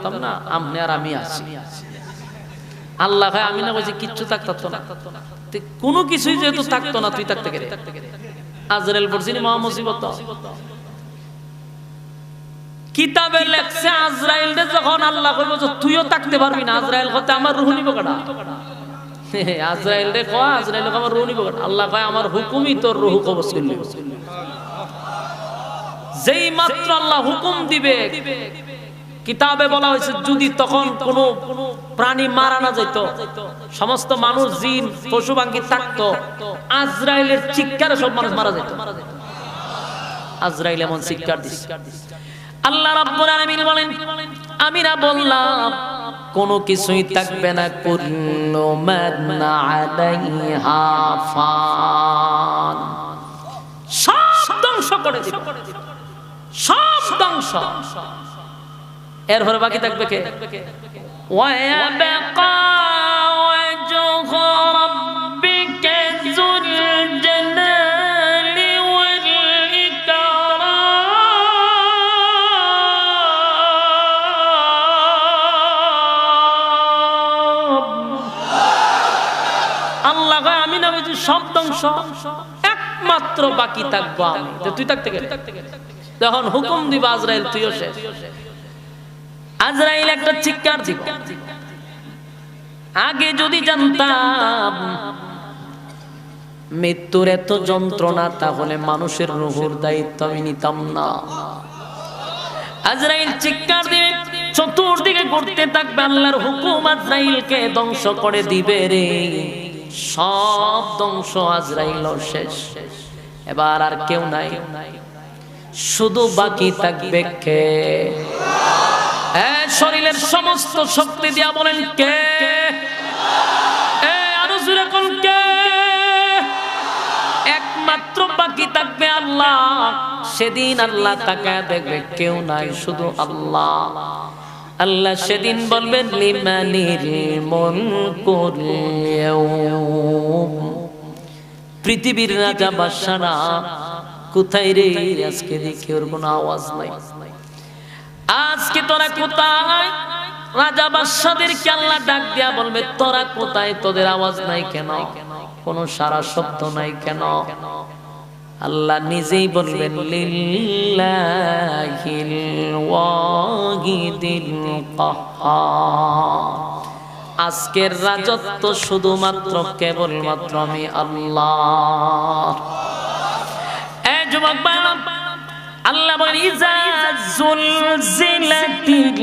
পারতাম না, আপনি আর আমি আছি। আল্লাহ ভাই আমি না বলছি কিচ্ছু থাকতো না, কোনো কিছুই যেহেতু থাকতো না, তুই থাকতে গেলে আজরাইল পড়ছিনি মহা মুসিবত। কিতাবে লেখছে আজরাইল রে যখন আল্লাহ কইবো তুইও থাকতে পারবি না, আজরাইল কইতে আমার রূহ নিব কাটা। আজরাইল রে কয় আজরাইল আমার রূহ নিব কাটা। আল্লাহ কয় আমার হুকুমই তোর রূহ কবজ করবে। যেই মাত্র আল্লাহ হুকুম দিবে, কিতাবে বলা হয়েছে যদি তখন কোন প্রাণী মারা না যেত, সমস্ত মানুষ জিন পশু পাখি থাকতো, আজরাইলের চিৎকারে সব মানুষ মারা যেত। আজরাইল এমন চিৎকার দিছে। আল্লাহ রাব্বুল আলামিন বলেন আমি না বললাম কোনো কিছুই থাকবে না, কুল্লু মান আলাইহা ফান, সব ধ্বংস করে দিবে, সব ধ্বংস। এরপরে বাকি থাকবে কে? ওয়ায়াবকা ওয়াজহু রাব্বিকা যুল জালালি ওয়াল ইকরাম। আল্লাহ আমি না বলছি সব ধ্বংস, একমাত্র বাকি থাকবো আমি। তুই থাকতে গেলে তখন হুকুম দিবা আজরাইল তুইও শেষ। আজরাইল একটা চিৎকার দিব। আগে যদি জানতাম মৃত্যুর এত যন্ত্রণা, তাহলে মানুষের রূহের দায়িত্ব আমি নিতাম না। আজরাইল চিৎকার দিবে, চতুর্দিকে ঘুরতে থাকবে, আল্লাহর হুকুম আজরাইলকে ধ্বংস করে দিবে রে। সব ধ্বংস, আজরাইল শেষ। এবার আর কেউ নাই, শুধু বাকি থাকবে কে? শরীরের সমস্ত শক্তি দিয়া বলেন কে? আরো জোরে কোন কে? একমাত্র বাকি থাকবে আল্লাহ। সেদিন আল্লাহ তাকায় দেখবে কেউ নাই, শুধু আল্লাহ। আল্লাহ সেদিন বলবেন লিমানিল মুলকুল ইয়াউম, পৃথিবীর রাজা বাদশারা কোথায় রে? আজকে দেখি ওর কোনো আওয়াজ নাই। আজকে তোরা কোথায়? রাজা বাদশাদেরকে আল্লাহ ডাক দিয়া বলবে তোরা কোথায়? তোদের আওয়াজ নাই কেন? কোনো সারা শব্দ নাই কেন? আল্লাহ নিজেই বলবেন লিল্লাহিল ওয়াহিদিল কাহ্হার, আজকের রাজত্ব শুধুমাত্র কেবলমাত্র আমি আল্লাহ। এই যুবক ভাইরা, আল্লাহ বলেন ইজা জুলজিলাতিল